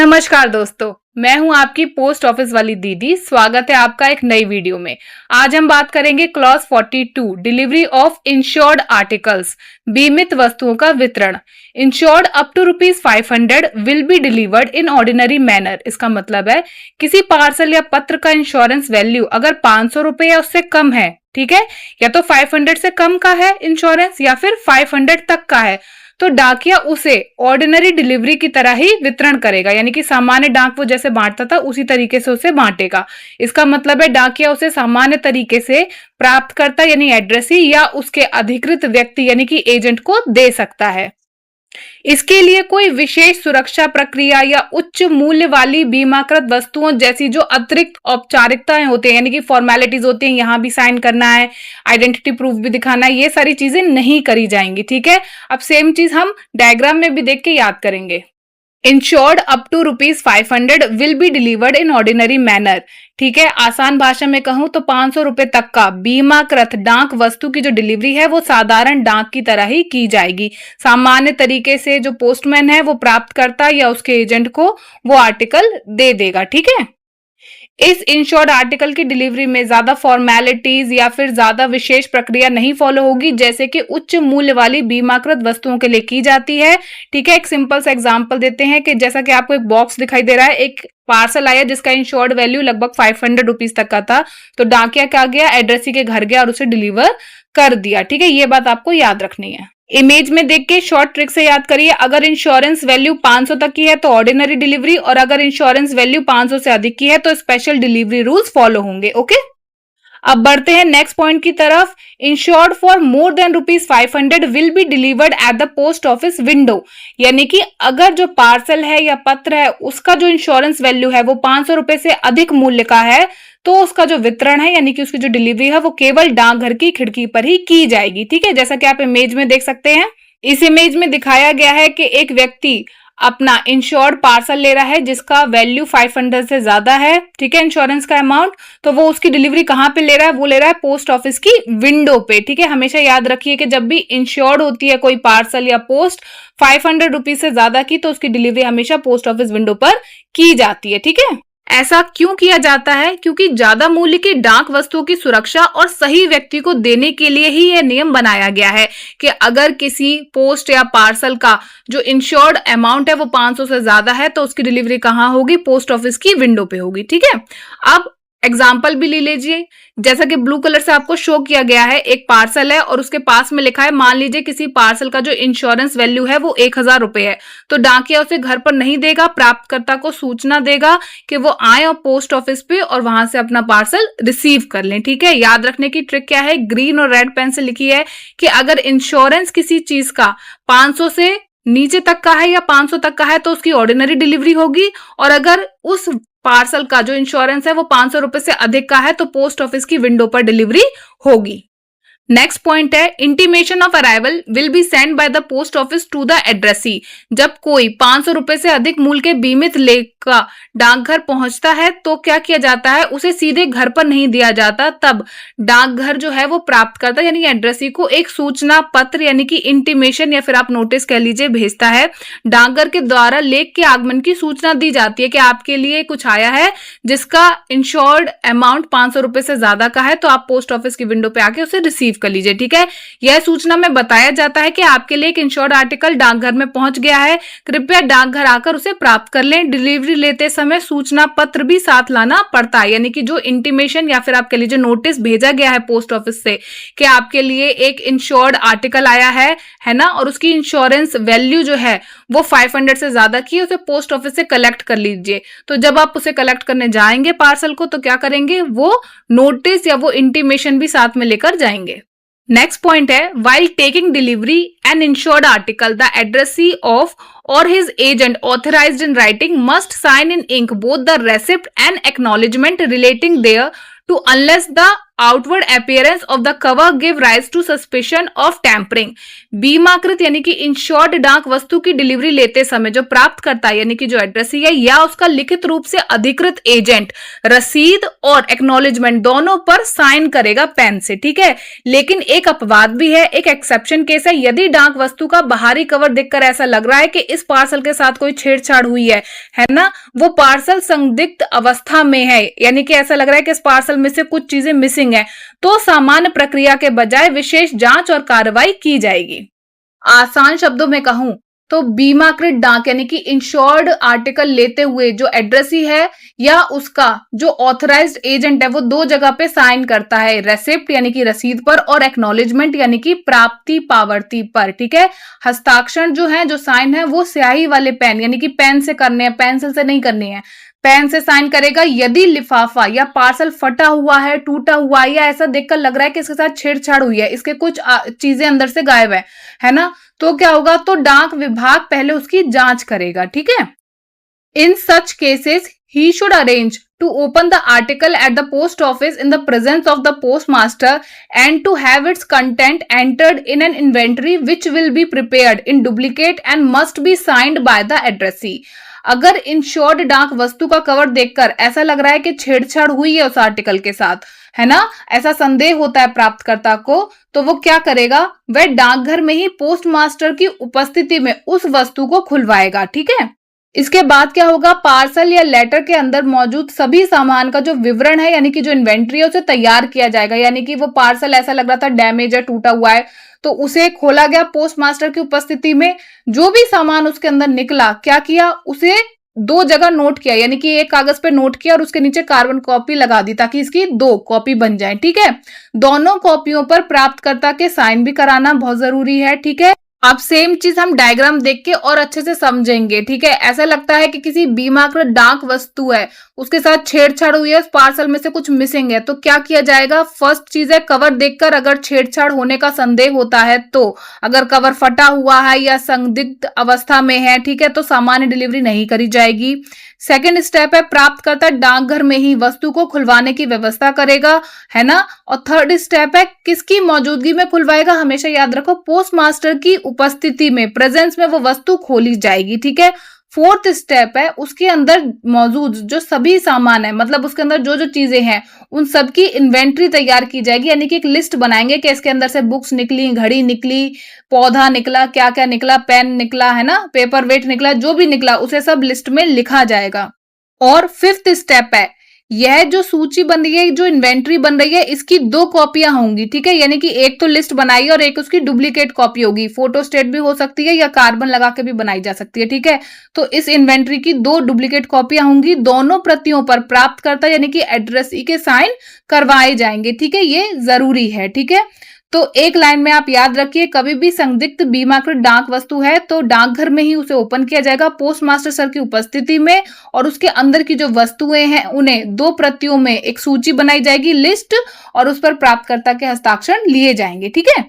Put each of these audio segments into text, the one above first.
नमस्कार दोस्तों, मैं हूं आपकी पोस्ट ऑफिस वाली दीदी। स्वागत है आपका एक नई वीडियो में। आज हम बात करेंगे clause 42 delivery of insured articles, बीमित वस्तुओं का वितरण। Insured up to ₹500 will be delivered in ordinary manner. इसका मतलब है किसी पार्सल या पत्र का इंश्योरेंस वैल्यू अगर 500 रुपए या उससे कम है, ठीक है, या तो 500 से कम का है इंश्योरेंस या फिर 500 तक का है, तो डाकिया उसे ऑर्डिनरी डिलीवरी की तरह ही वितरण करेगा, यानी कि सामान्य डाक वो जैसे बांटता था उसी तरीके से उसे बांटेगा। इसका मतलब है डाकिया उसे सामान्य तरीके से प्राप्तकर्ता यानी एड्रेसी या उसके अधिकृत व्यक्ति यानी कि एजेंट को दे सकता है। इसके लिए कोई विशेष सुरक्षा प्रक्रिया या उच्च मूल्य वाली बीमाकृत वस्तुओं जैसी जो अतिरिक्त औपचारिकताएं होती हैं, यानी कि फॉर्मेलिटीज होती हैं, यहां भी साइन करना है, आइडेंटिटी प्रूफ भी दिखाना है, ये सारी चीजें नहीं करी जाएंगी। ठीक है, अब सेम चीज हम डायग्राम में भी देख के याद करेंगे। Insured up to ₹500 will be delivered in ordinary manner. ठीक है, आसान भाषा में कहूं तो 500 रुपए तक का बीमाकृत डाक वस्तु की जो डिलीवरी है वो साधारण डाक की तरह ही की जाएगी। सामान्य तरीके से जो पोस्टमैन है वो प्राप्तकर्ता या उसके एजेंट को वो आर्टिकल दे देगा। ठीक है, इस इंश्योर्ड आर्टिकल की डिलीवरी में ज्यादा फॉर्मेलिटीज या फिर ज्यादा विशेष प्रक्रिया नहीं फॉलो होगी जैसे कि उच्च मूल्य वाली बीमाकृत वस्तुओं के लिए की जाती है। ठीक है, एक सिंपल सा एग्जांपल देते हैं कि जैसा कि आपको एक बॉक्स दिखाई दे रहा है, एक पार्सल आया जिसका इंश्योर्ड वैल्यू लगभग 500 रुपीज तक का था, तो डाकिया क्या गया, एड्रेसी के घर गया और उसे डिलीवर कर दिया। ठीक है, ये बात आपको याद रखनी है। इमेज में देख के शॉर्ट ट्रिक से याद करिए, अगर इंश्योरेंस वैल्यू 500 तक की है तो ऑर्डिनरी डिलीवरी, और अगर इंश्योरेंस वैल्यू 500 से अधिक की है तो स्पेशल डिलीवरी रूल्स फॉलो होंगे। ओके, अब बढ़ते हैं नेक्स्ट पॉइंट की तरफ। Insured for more than ₹500 will be delivered at the post office window, यानी कि अगर जो पार्सल है या पत्र है उसका जो इंश्योरेंस वैल्यू है वो 500 रुपए से अधिक मूल्य का है तो उसका जो वितरण है यानी कि उसकी जो डिलीवरी है वो केवल डाकघर की खिड़की पर ही की जाएगी। ठीक है, जैसा कि आप इमेज में देख सकते हैं। इस इमेज में दिखाया गया है कि एक व्यक्ति अपना इंश्योर्ड पार्सल ले रहा है जिसका वैल्यू 500 से ज्यादा है। ठीक है, इंश्योरेंस का अमाउंट, तो वो उसकी डिलीवरी कहां पे ले रहा है, वो ले रहा है पोस्ट ऑफिस की विंडो पे। ठीक है, हमेशा याद रखिए कि जब भी इंश्योर्ड होती है कोई पार्सल या पोस्ट 500 रुपीज से ज्यादा की तो उसकी डिलीवरी हमेशा पोस्ट ऑफिस विंडो पर की जाती है। ठीक है, ऐसा क्यों किया जाता है, क्योंकि ज्यादा मूल्य की डाक वस्तुओं की सुरक्षा और सही व्यक्ति को देने के लिए ही यह नियम बनाया गया है कि अगर किसी पोस्ट या पार्सल का जो इंश्योर्ड अमाउंट है वो 500 से ज्यादा है तो उसकी डिलीवरी कहां होगी, पोस्ट ऑफिस की विंडो पे होगी। ठीक है, अब एग्जाम्पल भी ले लीजिए, जैसा कि ब्लू कलर से आपको शो किया गया है, एक पार्सल है और उसके पास में लिखा है, मान लीजिए किसी पार्सल का जो इंश्योरेंस वैल्यू है वो 1000 रुपए है, तो डाकिया उसे घर पर नहीं देगा, प्राप्तकर्ता को सूचना देगा कि वो आए और पोस्ट ऑफिस पे और वहां से अपना पार्सल रिसीव कर लें। ठीक है, याद रखने की ट्रिक क्या है, ग्रीन और रेड पेन से लिखी है कि अगर इंश्योरेंस किसी चीज का 500 से नीचे तक का है या 500 तक का है तो उसकी ऑर्डिनरी डिलीवरी होगी, और अगर उस पार्सल का जो इंश्योरेंस है वो 500 रुपए से अधिक का है तो पोस्ट ऑफिस की विंडो पर डिलीवरी होगी। नेक्स्ट पॉइंट है, intimation of arrival will be send by the post office to the addressee. जब कोई 500 रुपए से अधिक मूल्य के बीमित लेख का डाकघर पहुंचता है तो क्या किया जाता है, उसे सीधे घर पर नहीं दिया जाता, तब डाकघर जो है वो प्राप्त करता यानी एड्रेसी को एक सूचना पत्र यानी कि इंटीमेशन या फिर आप नोटिस कह लीजिए भेजता है। डाकघर के द्वारा लेख के आगमन की सूचना दी जाती है कि आपके लिए कुछ आया है जिसका इंश्योर्ड अमाउंट 500 रुपए से ज्यादा का है, तो आप पोस्ट ऑफिस की विंडो पे आके उसे रिसीव कर लीजिए। ठीक है, यह सूचना में बताया जाता है कि आपके लिए एक इंश्योर्ड आर्टिकल डाकघर में पहुंच गया है, कृपया डाकघर आकर उसे प्राप्त कर लें। डिलीवरी लेते समय सूचना पत्र भी साथ लाना पड़ता है, यानी कि जो इंटीमेशन या फिर आपके लिए जो नोटिस भेजा गया है पोस्ट ऑफिस से कि आपके लिए एक इंश्योर्ड आर्टिकल आया है ना, और उसकी इंश्योरेंस वैल्यू जो है वो 500 से ज्यादा की, उसे पोस्ट ऑफिस से कलेक्ट कर लीजिए। तो जब आप उसे कलेक्ट करने जाएंगे पार्सल को तो क्या करेंगे, वो नोटिस या वो इंटीमेशन भी साथ में लेकर जाएंगे। नेक्स्ट पॉइंट है, while taking delivery an insured article, the addressee of or his agent authorized in writing must sign in ink both the receipt and acknowledgement relating there to unless the outward appearance of the cover give rise to suspicion of tampering। बीमाकृत यानी कि insured डाक वस्तु की delivery लेते समय जो प्राप्त करता है यानी कि जो एड्रेसी है या उसका लिखित रूप से अधिकृत एजेंट रसीद और एक्नॉलेजमेंट दोनों पर साइन करेगा पेन से। ठीक है, लेकिन एक अपवाद भी है, एक एक्सेप्शन केस है, यदि डाक वस्तु का बाहरी कवर देखकर ऐसा लग रहा है कि इस पार्सल के साथ कोई छेड़छाड़ हुई है ना, वो पार्सल संदिग्ध अवस्था में है, यानी कि ऐसा लग रहा है कि इस पार्सल में से कुछ चीजें मिसिंग है, तो सामान्य प्रक्रिया के बजाय विशेष जांच और कार्रवाई की जाएगी। आसान शब्दों में कहूं तो बीमाकृत डाक यानी कि इंश्योर्ड आर्टिकल लेते हुए जो एड्रेसी है या उसका जो ऑथराइज्ड एजेंट है वो दो जगह पे साइन करता है, रेसिप्ट यानी कि रसीद पर और एक्नॉलेजमेंट यानी कि प्राप्ति पावती पर। ठीक है, हस्ताक्षर जो है, जो साइन है वो स्याही वाले पेन यानी कि पेन से करने हैं, पेंसिल से नहीं करनी है, पेन से साइन करेगा। यदि लिफाफा या पार्सल फटा हुआ है, टूटा हुआ है, या ऐसा देखकर लग रहा है कि इसके साथ छेड़छाड़ हुई है, इसके कुछ चीजें अंदर से गायब है ना, तो क्या होगा, तो डाक विभाग पहले उसकी जांच करेगा। ठीक है, in such cases he should arrange to open the article at the post office in the presence of the postmaster and to have its content entered in an inventory which will be prepared in duplicate and must be signed by the addressee। अगर insured डाक वस्तु का cover देखकर ऐसा लग रहा है कि छेड़छाड़ हुई है उस आर्टिकल के साथ, है ना, ऐसा संदेह होता है प्राप्तकर्ता को, तो वो क्या करेगा, वह डाकघर में ही पोस्ट मास्टर की उपस्थिति में उस वस्तु को खुलवाएगा। ठीक है, इसके बाद क्या होगा, पार्सल या लेटर के अंदर मौजूद सभी सामान का जो विवरण है यानी कि जो इन्वेंट्री है उसे तैयार किया जाएगा। यानी कि वो पार्सल ऐसा लग रहा था डैमेज है, टूटा हुआ है, तो उसे खोला गया पोस्ट मास्टर की उपस्थिति में, जो भी सामान उसके अंदर निकला क्या किया, उसे दो जगह नोट किया, यानी कि एक कागज पे नोट किया और उसके नीचे कार्बन कॉपी लगा दी ताकि इसकी दो कॉपी बन जाए। ठीक है, दोनों कॉपियों पर प्राप्तकर्ता के साइन भी कराना बहुत जरूरी है। ठीक है, अब सेम चीज हम डायग्राम देख के और अच्छे से समझेंगे। ठीक है, ऐसा लगता है कि किसी बीमाकृत डाक वस्तु है, उसके साथ छेड़छाड़ हुई है, उस पार्सल में से कुछ मिसिंग है, तो क्या किया जाएगा, फर्स्ट चीज है कवर देखकर अगर छेड़छाड़ होने का संदेह होता है, तो अगर कवर फटा हुआ है या संदिग्ध अवस्था में है, ठीक है, तो सामान्य डिलीवरी नहीं करी जाएगी। सेकेंड स्टेप है प्राप्तकर्ता डाकघर में ही वस्तु को खुलवाने की व्यवस्था करेगा, है ना। और थर्ड स्टेप है किसकी मौजूदगी में खुलवाएगा, हमेशा याद रखो पोस्ट मास्टर की उपस्थिति में, प्रेजेंस में वो वस्तु खोली जाएगी। ठीक है, फोर्थ स्टेप है उसके अंदर मौजूद जो सभी सामान है, मतलब उसके अंदर जो जो चीजें हैं उन सब की इन्वेंट्री तैयार की जाएगी, यानी कि एक लिस्ट बनाएंगे कि इसके अंदर से बुक्स निकली, घड़ी निकली, पौधा निकला, क्या क्या निकला, पेन निकला, है ना, पेपर वेट निकला, जो भी निकला उसे सब लिस्ट में लिखा जाएगा। और फिफ्थ स्टेप है यह जो सूची बन रही है, जो इन्वेंट्री बन रही है, इसकी दो कॉपियां होंगी। ठीक है, यानी कि एक तो लिस्ट बनाई और एक उसकी डुप्लीकेट कॉपी होगी, फोटो स्टेट भी हो सकती है या कार्बन लगा के भी बनाई जा सकती है। ठीक है, तो इस इन्वेंट्री की दो डुप्लीकेट कॉपियां होंगी, दोनों प्रतियों पर प्राप्तकर्ता यानी कि एड्रेसी के साइन करवाए जाएंगे। ठीक है, ये जरूरी है। ठीक है, तो एक लाइन में आप याद रखिए, कभी भी संदिग्ध बीमाकृत डाक वस्तु है तो डाकघर में ही उसे ओपन किया जाएगा पोस्ट मास्टर सर की उपस्थिति में, और उसके अंदर की जो वस्तुएं हैं उन्हें दो प्रतियों में एक सूची बनाई जाएगी, लिस्ट, और उस पर प्राप्तकर्ता के हस्ताक्षर लिए जाएंगे। ठीक है,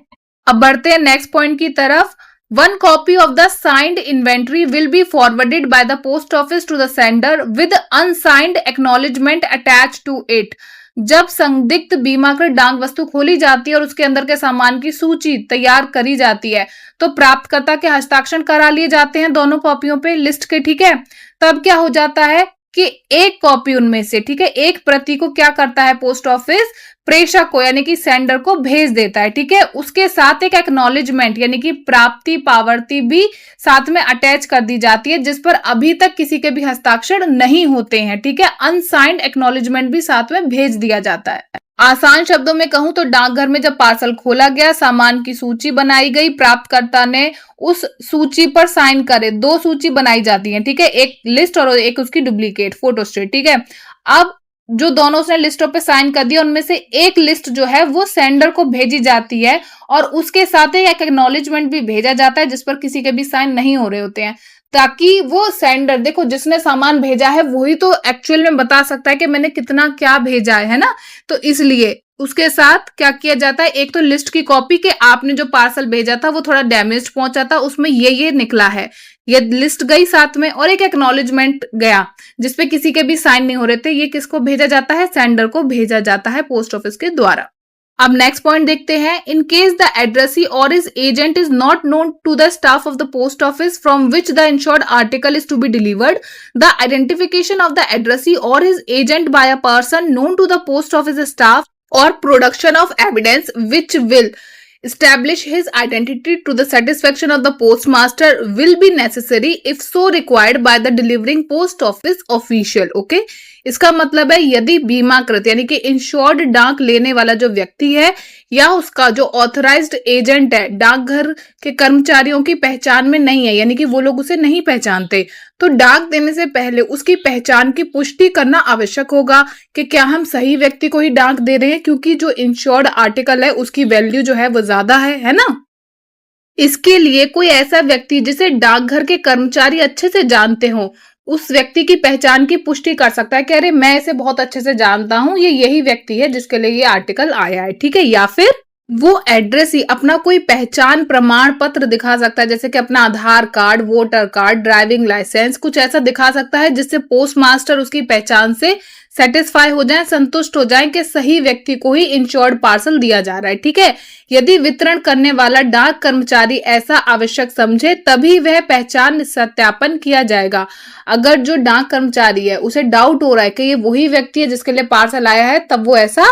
अब बढ़ते हैं नेक्स्ट पॉइंट की तरफ। One copy of the signed inventory will be forwarded by the post office to the sender with unsigned acknowledgement attached to it। जब संदिग्ध बीमाकृत डाक वस्तु खोली जाती है और उसके अंदर के सामान की सूची तैयार करी जाती है, तो प्राप्तकर्ता के हस्ताक्षर करा लिए जाते हैं दोनों कॉपियों पे लिस्ट के। ठीक है, तब क्या हो जाता है कि एक कॉपी उनमें से, ठीक है, एक प्रति को क्या करता है पोस्ट ऑफिस, प्रेषक को यानी कि सेंडर को भेज देता है। ठीक है, उसके साथ एक एक्नॉलेजमेंट यानी कि प्राप्ति पावती भी साथ में अटैच कर दी जाती है, जिस पर अभी तक किसी के भी हस्ताक्षर नहीं होते हैं। ठीक है, अनसाइंड एक्नॉलेजमेंट भी साथ में भेज दिया जाता है। आसान शब्दों में कहूं तो डाकघर में जब पार्सल खोला गया, सामान की सूची बनाई गई, प्राप्तकर्ता ने उस सूची पर साइन करे, दो सूची बनाई जाती है। ठीक है, एक लिस्ट और एक उसकी डुप्लीकेट फोटोस्टेट। ठीक है, अब जो दोनों उसने लिस्टों पे साइन कर दिया, उनमें से एक लिस्ट जो है वो सेंडर को भेजी जाती है और उसके साथ ही एक एक्नॉलेजमेंट भी भेजा जाता है जिस पर किसी के भी साइन नहीं हो रहे होते हैं, ताकि वो सेंडर, देखो जिसने सामान भेजा है वही तो एक्चुअल में बता सकता है कि मैंने कितना क्या भेजा है ना, तो इसलिए उसके साथ क्या किया जाता है, एक तो लिस्ट की कॉपी के आपने जो पार्सल भेजा था वो थोड़ा डैमेज पहुंचा था, उसमें ये निकला है, ये लिस्ट गई साथ में, और एक एक्नॉलेजमेंट गया जिसपे किसी के भी साइन नहीं हो रहे थे। ये किसको भेजा जाता है, सेंडर को भेजा जाता है पोस्ट ऑफिस के द्वारा। अब नेक्स्ट पॉइंट देखते हैं। In case the addressee or his agent is not known to the staff of the post office from which the insured article is to be delivered, the identification of the addressee or his agent by a person known to the post office staff or production of evidence which will establish his identity to the satisfaction of the postmaster will be necessary if so required by the delivering post office official. Okay, इसका मतलब है यदि बीमाकृत यानी कि insured डाक लेने वाला जो व्यक्ति है या उसका जो ऑथराइज्ड एजेंट है डाकघर के कर्मचारियों की पहचान में नहीं है, यानी कि वो लोग उसे नहीं पहचानते, तो डाक देने से पहले उसकी पहचान की पुष्टि करना आवश्यक होगा कि क्या हम सही व्यक्ति को ही डाक दे रहे हैं, क्योंकि जो इंश्योर्ड आर्टिकल है उसकी वैल्यू जो है वो ज्यादा है ना। इसके लिए कोई ऐसा व्यक्ति जिसे डाकघर के कर्मचारी अच्छे से जानते हो उस व्यक्ति की पहचान की पुष्टि कर सकता है कि अरे मैं इसे बहुत अच्छे से जानता हूं, ये यही व्यक्ति है जिसके लिए ये आर्टिकल आया है, ठीक है। या फिर वो एड्रेस ही अपना कोई पहचान प्रमाण पत्र दिखा सकता है, जैसे कि अपना Aadhaar card, voter card, driving licence, कुछ ऐसा दिखा सकता है जिससे पोस्ट मास्टर उसकी पहचान से सेटिस्फाई हो जाए, संतुष्ट हो जाए कि सही व्यक्ति को ही इंश्योर्ड पार्सल दिया जा रहा है, ठीक है। यदि वितरण करने वाला डाक कर्मचारी ऐसा आवश्यक समझे तभी वह पहचान सत्यापन किया जाएगा। अगर जो डाक कर्मचारी है उसे डाउट हो रहा है कि ये वही व्यक्ति है जिसके लिए पार्सल आया है, तब वो ऐसा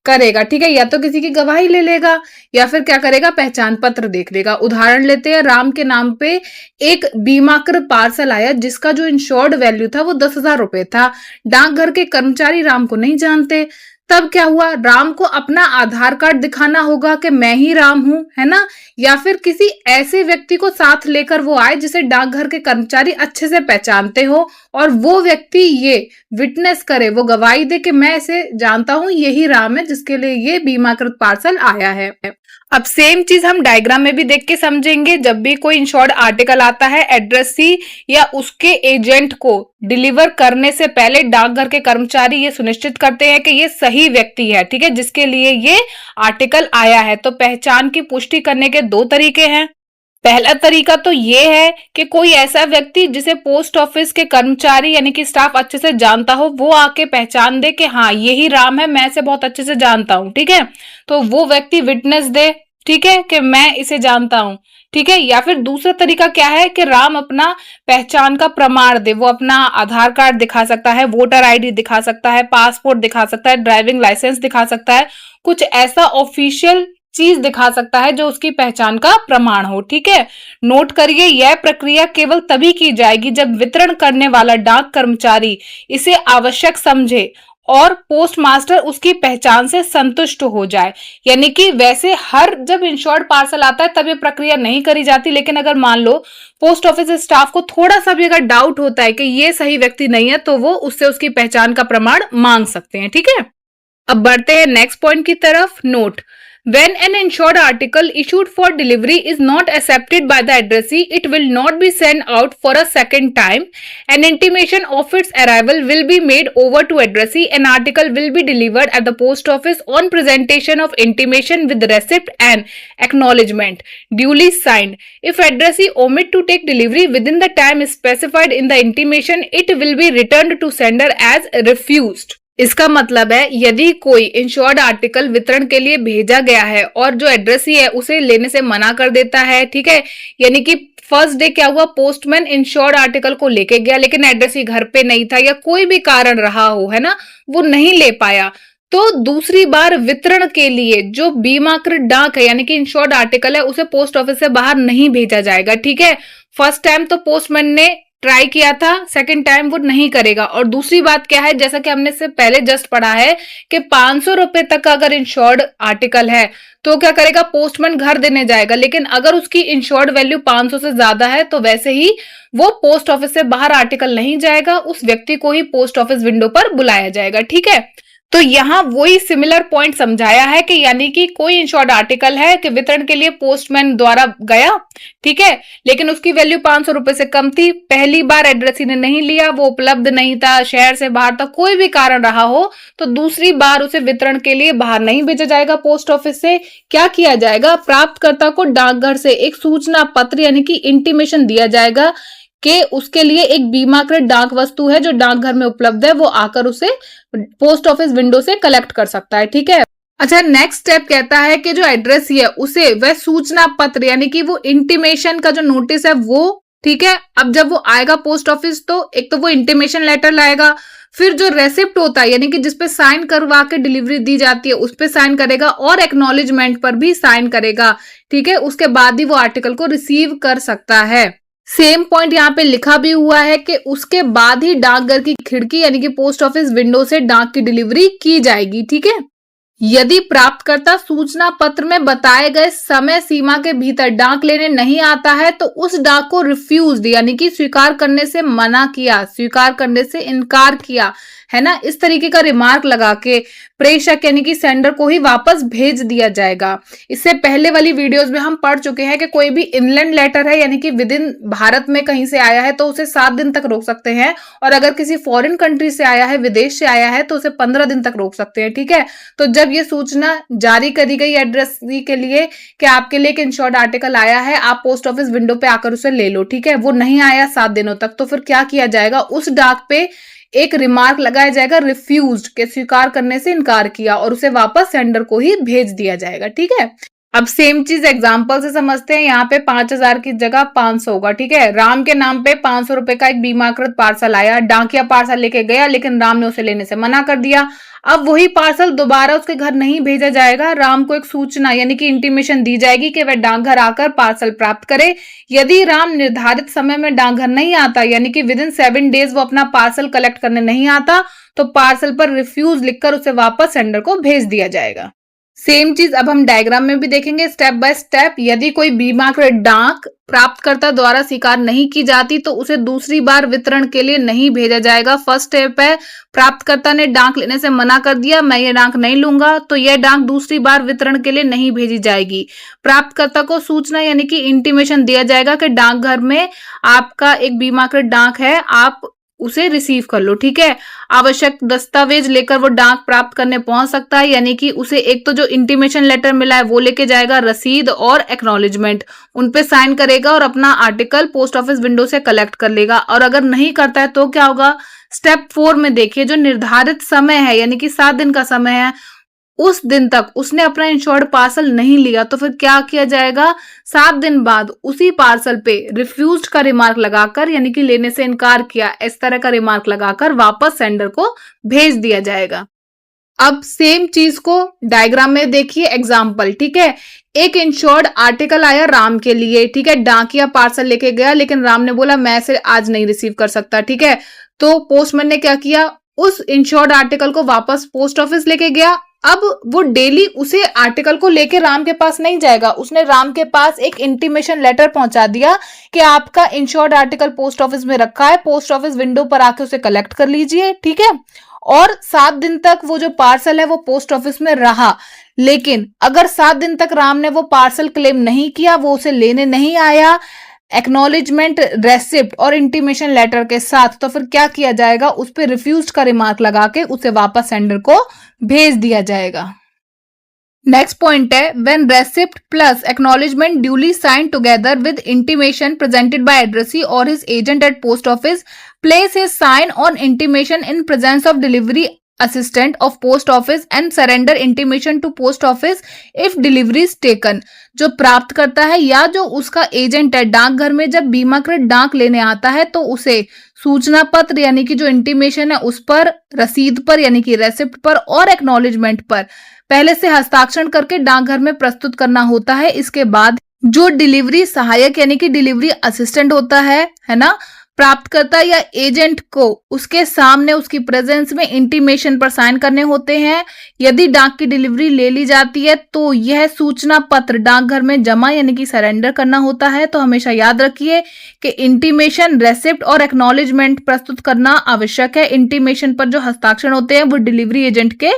करेगा, ठीक है। या तो किसी की गवाही ले लेगा या फिर क्या करेगा, पहचान पत्र देख लेगा। उदाहरण लेते हैं, राम के नाम पे एक बीमाकृत पार्सल आया जिसका जो इंश्योर्ड वैल्यू था वो 10,000 रुपए था। डाकघर के कर्मचारी राम को नहीं जानते, तब क्या हुआ, राम को अपना आधार कार्ड दिखाना होगा कि मैं ही राम हूं, है ना। या फिर किसी ऐसे व्यक्ति को साथ लेकर वो आए जिसे डाकघर के कर्मचारी अच्छे से पहचानते हो और वो व्यक्ति ये विटनेस करे, वो गवाही दे कि मैं इसे जानता हूं, यही राम है जिसके लिए ये बीमाकृत पार्सल आया है। अब सेम चीज हम डायग्राम में भी देख के समझेंगे। जब भी कोई इंश्योर्ड आर्टिकल आता है, एड्रेसी या उसके एजेंट को डिलीवर करने से पहले डाकघर के कर्मचारी ये सुनिश्चित करते हैं कि ये सही व्यक्ति है, ठीक है, जिसके लिए ये आर्टिकल आया है। तो पहचान की पुष्टि करने के दो तरीके हैं। पहला तरीका तो ये है कि कोई ऐसा व्यक्ति जिसे पोस्ट ऑफिस के कर्मचारी यानी कि स्टाफ अच्छे से जानता हो, वो आके पहचान दे कि हाँ यही राम है, मैं इसे बहुत अच्छे से जानता हूं, ठीक है। तो वो व्यक्ति विटनेस दे, ठीक है, कि मैं इसे जानता हूं, ठीक है। या फिर दूसरा तरीका क्या है कि राम अपना पहचान का प्रमाण दे, वो अपना आधार कार्ड दिखा सकता है, वोटर आईडी दिखा सकता है, पासपोर्ट दिखा सकता है, ड्राइविंग लाइसेंस दिखा सकता है, कुछ ऐसा ऑफिशियल चीज दिखा सकता है जो उसकी पहचान का प्रमाण हो, ठीक है। नोट करिए, यह प्रक्रिया केवल तभी की जाएगी जब वितरण करने वाला डाक कर्मचारी इसे आवश्यक समझे और पोस्ट मास्टर उसकी पहचान से संतुष्ट हो जाए। यानी कि वैसे हर जब इंश्योर्ड पार्सल आता है तब ये प्रक्रिया नहीं करी जाती, लेकिन अगर मान लो पोस्ट ऑफिस स्टाफ को थोड़ा सा भी अगर डाउट होता है कि ये सही व्यक्ति नहीं है तो वो उससे उसकी पहचान का प्रमाण मांग सकते हैं, ठीक है। अब बढ़ते हैं नेक्स्ट पॉइंट की तरफ। Note, when an insured article issued for delivery is not accepted by the addressee, it will not be sent out for a second time. An intimation of its arrival will be made over to addressee. An article will be delivered at the post office on presentation of intimation with receipt and acknowledgement duly signed. If addressee omit to take delivery within the time specified in the intimation, it will be returned to sender as refused. इसका मतलब है यदि कोई insured article वितरण के लिए भेजा गया है और जो एड्रेसी है उसे लेने से मना कर देता है, ठीक है, यानी कि फर्स्ट डे क्या हुआ, पोस्टमैन इंश्योर्ड आर्टिकल को लेके गया लेकिन एड्रेसी घर पे नहीं था या कोई भी कारण रहा हो, है ना, वो नहीं ले पाया, तो दूसरी बार वितरण के लिए जो बीमाकृत डाक है यानी कि इंश्योर्ड आर्टिकल है उसे पोस्ट ऑफिस से बाहर नहीं भेजा जाएगा, ठीक है। फर्स्ट टाइम तो पोस्टमैन ने ट्राई किया था, सेकंड टाइम वो नहीं करेगा। और दूसरी बात क्या है, जैसा कि हमने इससे पहले जस्ट पढ़ा है कि 500 रुपए तक का अगर इंश्योर्ड आर्टिकल है तो क्या करेगा, पोस्टमैन घर देने जाएगा, लेकिन अगर उसकी इंश्योर्ड वैल्यू 500 से ज्यादा है तो वैसे ही वो पोस्ट ऑफिस से बाहर आर्टिकल नहीं जाएगा, उस व्यक्ति को ही पोस्ट ऑफिस विंडो पर बुलाया जाएगा, ठीक है। तो यहाँ वही सिमिलर पॉइंट समझाया है कि यानी कि कोई इंश्योर्ड आर्टिकल है कि वितरण के लिए पोस्टमैन द्वारा गया, ठीक है, लेकिन उसकी वैल्यू 500 रुपए से कम थी, पहली बार एड्रेसी ने नहीं लिया, वो उपलब्ध नहीं था, शहर से बाहर था, कोई भी कारण रहा हो, तो दूसरी बार उसे वितरण के लिए बाहर नहीं भेजा जाएगा पोस्ट ऑफिस से। क्या किया जाएगा, प्राप्तकर्ता को डाकघर से एक सूचना पत्र यानी कि इंटीमेशन दिया जाएगा कि उसके लिए एक बीमाकृत डाक वस्तु है जो डाकघर में उपलब्ध है, वो आकर उसे पोस्ट ऑफिस विंडो से कलेक्ट कर सकता है, ठीक है। अच्छा, नेक्स्ट स्टेप कहता है कि जो एड्रेस है उसे वह सूचना पत्र यानी कि वो इंटीमेशन का जो नोटिस है वो, ठीक है, अब जब वो आएगा पोस्ट ऑफिस तो एक तो वो इंटीमेशन लेटर लाएगा, फिर जो रेसिप्ट होता है यानी कि जिसपे साइन करवा के डिलीवरी दी जाती है उस पे साइन करेगा और एक्नॉलेजमेंट पर भी साइन करेगा, ठीक है। उसके बाद ही वो आर्टिकल को रिसीव कर सकता है। सेम पॉइंट यहाँ पे लिखा भी हुआ है कि उसके बाद ही डाकघर की खिड़की यानी कि पोस्ट ऑफिस विंडो से डाक की डिलीवरी की जाएगी, ठीक है। यदि प्राप्तकर्ता सूचना पत्र में बताए गए समय सीमा के भीतर डाक लेने नहीं आता है तो उस डाक को रिफ्यूज्ड यानी कि स्वीकार करने से मना किया, स्वीकार करने से इनकार किया, है ना, इस तरीके का रिमार्क लगा के प्रेषक यानी कि सेंडर को ही वापस भेज दिया जाएगा। इससे पहले वाली वीडियोस में हम पढ़ चुके हैं कि कोई भी इनलैंड लेटर है यानी कि विद इन भारत में कहीं से आया है तो उसे 7 दिन तक रोक सकते हैं, और अगर किसी फॉरेन कंट्री से आया है, विदेश से आया है, तो उसे 15 दिन तक रोक सकते हैं, ठीक है। तो जब ये सूचना जारी करी गई एड्रेस के लिए कि आपके लिए एक इंश्योर्ड आर्टिकल आया है, आप पोस्ट ऑफिस विंडो पे आकर उसे ले लो, ठीक है, वो नहीं आया 7 दिनों तक, तो फिर क्या किया जाएगा, उस डाक पे एक रिमार्क लगाया जाएगा रिफ्यूज्ड के स्वीकार करने से इनकार किया, और उसे वापस सेंडर को ही भेज दिया जाएगा, ठीक है। अब सेम चीज एग्जाम्पल से समझते हैं। यहाँ पे 5000 की जगह 500 होगा, ठीक है। राम के नाम पे 500 रुपए का एक बीमाकृत पार्सल आया, डाकिया पार्सल लेके गया लेकिन राम ने उसे लेने से मना कर दिया। अब वही पार्सल दोबारा उसके घर नहीं भेजा जाएगा, राम को एक सूचना यानी कि इंटीमेशन दी जाएगी कि वह डाकघर आकर पार्सल प्राप्त करे। यदि राम निर्धारित समय में डाकघर नहीं आता यानी कि विद इन 7 डेज वो अपना पार्सल कलेक्ट करने नहीं आता तो पार्सल पर रिफ्यूज लिखकर उसे वापस सेंडर को भेज दिया जाएगा। सेम चीज अब हम डायग्राम में भी देखेंगे स्टेप बाय स्टेप। यदि कोई बीमाकृत डाक प्राप्तकर्ता द्वारा स्वीकार नहीं की जाती तो उसे दूसरी बार वितरण के लिए नहीं भेजा जाएगा। फर्स्ट स्टेप है, प्राप्तकर्ता ने डाक लेने से मना कर दिया, मैं ये डाक नहीं लूंगा, तो यह डाक दूसरी बार वितरण के लिए नहीं भेजी जाएगी। प्राप्तकर्ता को सूचना यानी कि इंटीमेशन दिया जाएगा कि डाकघर में आपका एक बीमाकृत डाक है, आप उसे रिसीव कर लो, ठीक है। आवश्यक दस्तावेज लेकर वो डाक प्राप्त करने पहुंच सकता है, यानी कि उसे एक तो जो इंटीमेशन लेटर मिला है वो लेके जाएगा, रसीद और एक्नॉलेजमेंट उन पे साइन करेगा और अपना आर्टिकल पोस्ट ऑफिस विंडो से कलेक्ट कर लेगा। और अगर नहीं करता है तो क्या होगा, स्टेप 4 में देखिए, जो निर्धारित समय है यानी कि 7 दिन का समय है, उस दिन तक उसने अपना इंश्योर्ड पार्सल नहीं लिया तो फिर क्या किया जाएगा, 7 दिन बाद उसी पार्सल पे रिफ्यूज्ड का रिमार्क लगाकर यानी कि लेने से इनकार किया, इस तरह का रिमार्क लगाकर वापस सेंडर को भेज दिया जाएगा। अब सेम चीज को डायग्राम में देखिए एग्जाम्पल, ठीक है। एक इंश्योर्ड आर्टिकल आया राम के लिए, ठीक है, डाकिया पार्सल लेके गया लेकिन राम ने बोला मैं इसे आज नहीं रिसीव कर सकता, ठीक है। तो पोस्टमैन ने क्या किया, उस इंश्योर्ड आर्टिकल को वापस पोस्ट ऑफिस लेके गया। अब वो डेली उसे आर्टिकल को लेके राम के पास नहीं जाएगा, उसने राम के पास एक इंटीमेशन लेटर पहुंचा दिया कि आपका इंश्योर्ड आर्टिकल पोस्ट ऑफिस में रखा है, पोस्ट ऑफिस विंडो पर आके उसे कलेक्ट कर लीजिए, ठीक है। और 7 दिन तक वो जो पार्सल है वो पोस्ट ऑफिस में रहा, लेकिन अगर 7 दिन तक राम ने वो पार्सल क्लेम नहीं किया, वो उसे लेने नहीं आया एक्नॉलेजमेंट, रेसिप्ट और इंटीमेशन लेटर के साथ, तो फिर क्या किया जाएगा, उस पर रिफ्यूज्ड का रिमार्क लगा के उसे वापस सेंडर को भेज दिया जाएगा। नेक्स्ट पॉइंट है, when receipt plus acknowledgement duly signed together with intimation presented by addressee or his agent at post office, place his sign on intimation in presence of delivery assistant of post office and surrender intimation to post office if delivery is taken। जो प्राप्त करता है या जो उसका agent है डाकघर में जब बीमाकृत डाक लेने आता है तो उसे सूचना पत्र यानी कि जो इंटीमेशन है उस पर, रसीद पर यानी कि रेसिप्ट पर और एक्नॉलेजमेंट पर पहले से हस्ताक्षर करके डाकघर में प्रस्तुत करना होता है। इसके बाद जो डिलीवरी सहायक यानी कि डिलीवरी असिस्टेंट होता है ना, प्राप्तकर्ता या एजेंट को उसके सामने उसकी प्रेजेंस में इंटीमेशन पर साइन करने होते हैं। यदि डाक की डिलीवरी ले ली जाती है तो यह सूचना पत्र डाकघर में जमा यानी कि सरेंडर करना होता है। तो हमेशा याद रखिए कि इंटीमेशन, रेसिप्ट और एक्नॉलेजमेंट प्रस्तुत करना आवश्यक है। इंटीमेशन पर जो हस्ताक्षर होते हैं वो डिलीवरी एजेंट के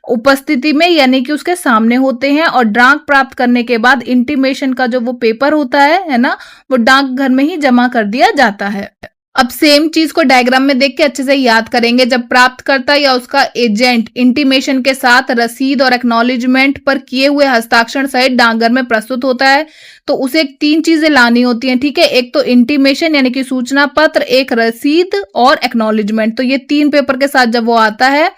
उपस्थिति में यानी कि उसके सामने होते हैं, और डाक प्राप्त करने के बाद इंटीमेशन का जो वो पेपर होता है ना, वो डाकघर में ही जमा कर दिया जाता है। अब सेम चीज को डायग्राम में देख के अच्छे से याद करेंगे। जब प्राप्तकर्ता या उसका एजेंट इंटीमेशन के साथ रसीद और एक्नॉलेजमेंट पर किए हुए हस्ताक्षर सहित डाकघर में प्रस्तुत होता है तो उसे 3 चीजें लानी होती हैं, ठीक है। एक तो इंटीमेशन यानी कि सूचना पत्र, एक रसीद और एक्नॉलेजमेंट। तो ये 3 पेपर के साथ जब वो आता है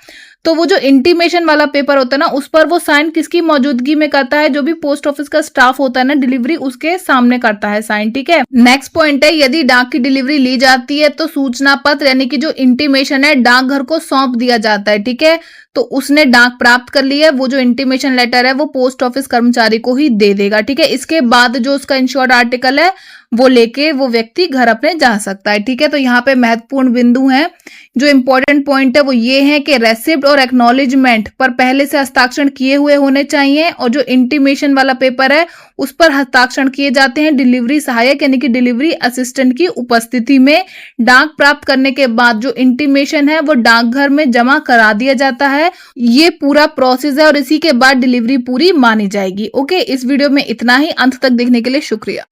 तो वो जो इंटीमेशन वाला पेपर होता है ना, उस पर वो साइन किसकी मौजूदगी में करता है? जो भी पोस्ट ऑफिस का स्टाफ होता है ना, डिलीवरी उसके सामने करता है साइन। ठीक है। नेक्स्ट पॉइंट है, यदि डाक की डिलीवरी ली जाती है तो सूचना पत्र यानी कि जो इंटीमेशन है डाकघर को सौंप दिया जाता है। ठीक है। तो उसने डाक प्राप्त कर ली है, वो जो इंटीमेशन लेटर है वो पोस्ट ऑफिस कर्मचारी को ही दे देगा। ठीक है। इसके बाद जो उसका इंश्योर्ड आर्टिकल है वो लेके वो व्यक्ति घर अपने जा सकता है। ठीक है। तो यहाँ पे महत्वपूर्ण बिंदु हैं, जो इंपॉर्टेंट पॉइंट है वो ये है कि रेसिप्ट और एक्नॉलेजमेंट पर पहले से हस्ताक्षर किए हुए होने चाहिए, और जो इंटीमेशन वाला पेपर है उस पर हस्ताक्षर किए जाते हैं डिलीवरी सहायक यानी कि डिलीवरी असिस्टेंट की उपस्थिति में। डाक प्राप्त करने के बाद जो इंटीमेशन है वो डाकघर में जमा करा दिया जाता है। ये पूरा प्रोसेस है और इसी के बाद डिलीवरी पूरी मानी जाएगी। ओके, इस वीडियो में इतना ही। अंत तक देखने के लिए शुक्रिया।